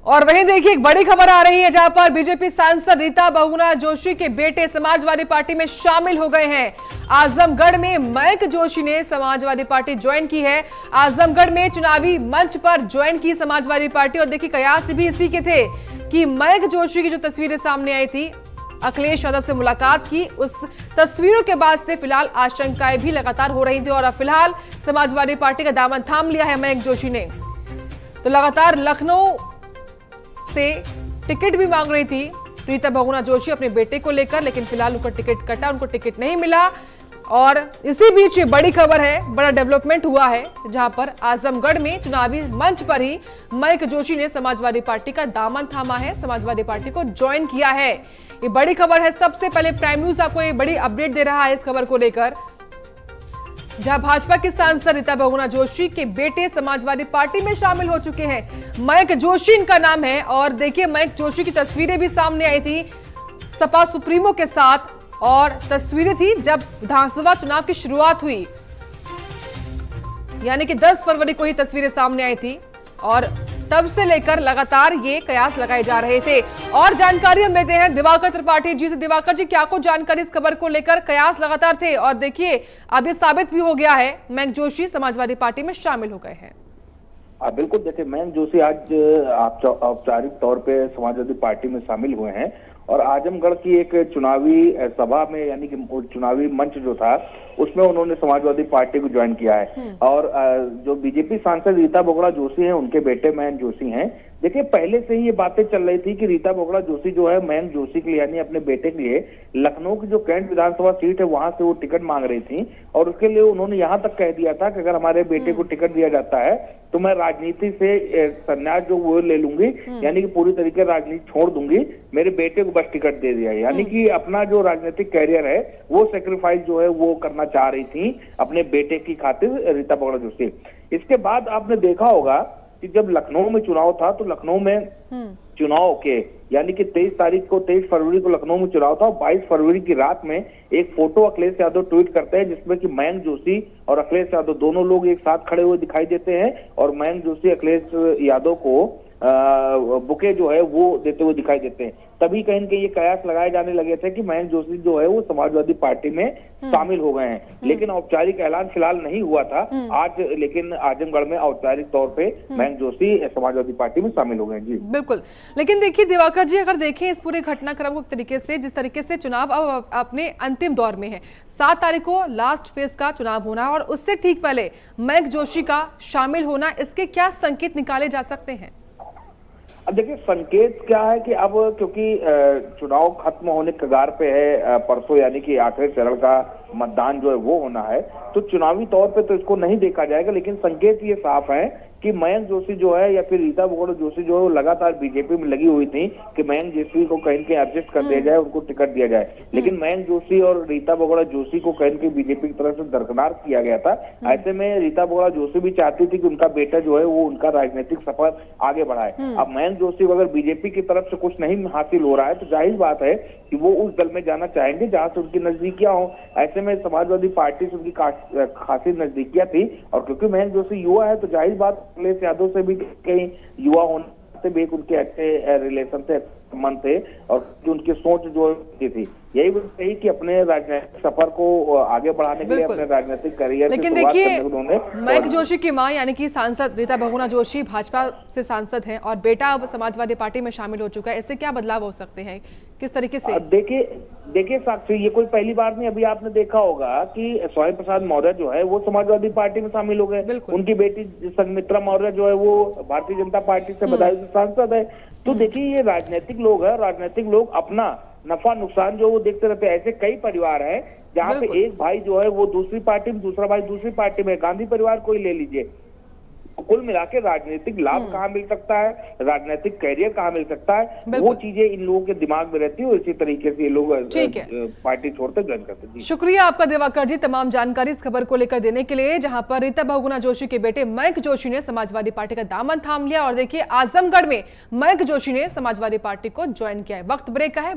और वहीं देखिए एक बड़ी खबर आ रही है जहां पर बीजेपी सांसद रीता बहुगुणा जोशी के बेटे समाजवादी पार्टी में शामिल हो गए हैं। आजमगढ़ में मयंक जोशी ने समाजवादी पार्टी ज्वाइन की है। आजमगढ़ में चुनावी मंच पर ज्वाइन की समाजवादी पार्टी। और देखिए कयास भी इसी के थे कि मयंक जोशी की जो तस्वीरें सामने आई थी, अखिलेश यादव से मुलाकात की, उस तस्वीरों के बाद से फिलहाल आशंकाएं भी लगातार हो रही थी और अब फिलहाल समाजवादी पार्टी का दामन थाम लिया है मयंक जोशी ने। तो लगातार लखनऊ से टिकट भी मांग रही थी रीता बहुगुणा जोशी अपने बेटे को लेकर, लेकिन फिलहाल उनको टिकट कटा, उनको टिकट नहीं मिला। और इसी बीच बड़ी खबर है, बड़ा डेवलपमेंट हुआ है जहां पर आजमगढ़ में चुनावी मंच पर ही मयंक जोशी ने समाजवादी पार्टी का दामन थामा है, समाजवादी पार्टी को ज्वाइन किया है। ये बड़ी खबर है। सबसे पहले प्राइम न्यूज आपको ये बड़ी अपडेट दे रहा है इस खबर को लेकर, जहां भाजपा की सांसद रीता बहुगुणा जोशी के बेटे समाजवादी पार्टी में शामिल हो चुके हैं। मयंक जोशी इनका नाम है। और देखिए मयंक जोशी की तस्वीरें भी सामने आई थी सपा सुप्रीमो के साथ, और तस्वीरें थी जब विधानसभा चुनाव की शुरुआत हुई, यानी कि 10 फरवरी को ही तस्वीरें सामने आई थी। और तब से लेकर लगातार ये कयास लगाए जा रहे थे। और जानकारी हम लेते हैं दिवाकर त्रिपाठी जी से। दिवाकर जी, क्या कुछ जानकारी इस खबर को लेकर? कयास लगातार थे और देखिए अब ये साबित भी हो गया है, मयंक जोशी समाजवादी पार्टी में शामिल हो गए हैं। बिल्कुल, देखिए मयंक जोशी आज औपचारिक तौर पे समाजवादी पार्टी में शामिल हुए हैं और आजमगढ़ की एक चुनावी सभा में, यानी कि चुनावी मंच जो था उसमें उन्होंने समाजवादी पार्टी को ज्वाइन किया है। और जो बीजेपी सांसद रीता बहुगुणा जोशी हैं, उनके बेटे मयंक जोशी हैं। देखिए पहले से ही ये बातें चल रही थी कि रीता बहुगुणा जोशी जो है मयंक जोशी के लिए, यानी अपने बेटे के लिए लखनऊ की जो कैंट विधानसभा सीट है वहां से वो टिकट मांग रही थी। और उसके लिए उन्होंने यहाँ तक कह दिया था कि अगर हमारे बेटे को टिकट दिया जाता है तो मैं राजनीति से संन्यास जो वो ले लूंगी, यानी कि पूरी तरीके राजनीति छोड़ दूंगी, मेरे बेटे को बस टिकट दे दिया। यानी कि अपना जो राजनीतिक कैरियर है वो सेक्रीफाइस जो है वो करना चाह रही थी अपने बेटे की खातिर रीता बहुगुणा जोशी। इसके बाद आपने देखा होगा कि जब लखनऊ में चुनाव था तो लखनऊ में चुनाव के, यानी कि 23 फरवरी को लखनऊ में चुनाव था और 22 फरवरी की रात में एक फोटो अखिलेश यादव ट्वीट करते हैं जिसमें कि मयंक जोशी और अखिलेश यादव दोनों लोग एक साथ खड़े हुए दिखाई देते हैं और मयंक जोशी अखिलेश यादव को बुके जो है वो देते हुए दिखाई देते हैं। तभी कहीं न कहीं ये कयास लगाए जाने लगे थे कि मयंक जोशी जो है वो समाजवादी पार्टी में शामिल हो गए हैं, लेकिन औपचारिक ऐलान फिलहाल नहीं हुआ था आज। लेकिन आजमगढ़ में औपचारिक तौर पे मयंक जोशी समाजवादी पार्टी में शामिल हो गए। जी बिल्कुल। लेकिन देखिए दिवाकर जी, अगर देखें इस पूरे घटनाक्रम को तरीके से, जिस तरीके से चुनाव अब अपने अंतिम दौर में है, 7 तारीख को लास्ट फेज का चुनाव होना है और उससे ठीक पहले मयंक जोशी का शामिल होना, इसके क्या संकेत निकाले जा सकते हैं? अब देखिए संकेत क्या है कि अब क्योंकि चुनाव खत्म होने के कगार पे है, परसों यानी कि आखिरी चरण का मतदान जो है वो होना है, तो चुनावी तौर पे तो इसको नहीं देखा जाएगा। लेकिन संकेत ये साफ है कि मयंक जोशी जो है या फिर रीता बहुगुणा जोशी जो है वो लगातार बीजेपी में लगी हुई थी कि मयंक जोशी को कहीं कहीं एडजस्ट कर दिया जाए, उनको टिकट दिया जाए। लेकिन मयंक जोशी और रीता बहुगुणा जोशी को कहीं कहीं बीजेपी की तरफ से दरकिनार किया गया था। ऐसे में रीता बहुगुणा जोशी भी चाहती थी कि उनका बेटा जो है वो उनका राजनीतिक सफर आगे बढ़ाए। अब मयंक जोशी को अगर बीजेपी की तरफ से कुछ नहीं हासिल हो रहा है तो जाहिर बात है कि वो उस दल में जाना चाहेंगे जहां से उनकी नजदीकियां हो। ऐसे में समाजवादी पार्टी से उनकी खासी नजदीकियां थी और क्योंकि मयंक जोशी युवा है तो जाहिर बात अखिलेश यादव से भी कहीं युवा होने से भी उनके अच्छे रिलेशन थे, संबंध थे और उनकी सोच जो थी यही वजह कि अपने राजनीतिक सफर को आगे बढ़ाने के लिए, अपने राजनीतिक करियर लेकिन देखिए मयंक जोशी की मां यानी कि सांसद रीता बहुगुणा जोशी भाजपा से सांसद हैं और बेटा अब समाजवादी पार्टी में शामिल हो चुका है, इससे क्या बदलाव हो सकते हैं, किस तरीके से? देखिए साक्षी, ये कोई पहली बार नहीं। अभी आपने देखा होगा कि स्वयं प्रसाद मौर्य जो है वो समाजवादी पार्टी में शामिल हो गए, उनकी बेटी संघमित्रा मौर्य जो है वो भारतीय जनता पार्टी से बदायूं से सांसद है। तो देखिए ये राजनीतिक लोग है, राजनीतिक लोग अपना नफा नुकसान जो वो देखते रहते हैं। ऐसे कई परिवार हैं जहाँ पे एक भाई जो है वो दूसरी पार्टी में, दूसरा भाई दूसरी पार्टी में, गांधी परिवार को ही ले लीजिए। कुल मिला के राजनीतिक लाभ कहाँ मिल सकता है, राजनीतिक कैरियर कहाँ मिल सकता है, वो चीजें इन लोगों के दिमाग में रहती है और इसी तरीके से ये लोग पार्टी छोड़ते ज्वाइन करते हैं। शुक्रिया आपका दिवाकर जी तमाम जानकारी इस खबर को लेकर देने के लिए, जहां पर रीता बहुगुणा जोशी के बेटे मयंक जोशी ने समाजवादी पार्टी का दामन थाम लिया और देखिए आजमगढ़ में मयंक जोशी ने समाजवादी पार्टी को ज्वाइन किया है। वक्त ब्रेक का है।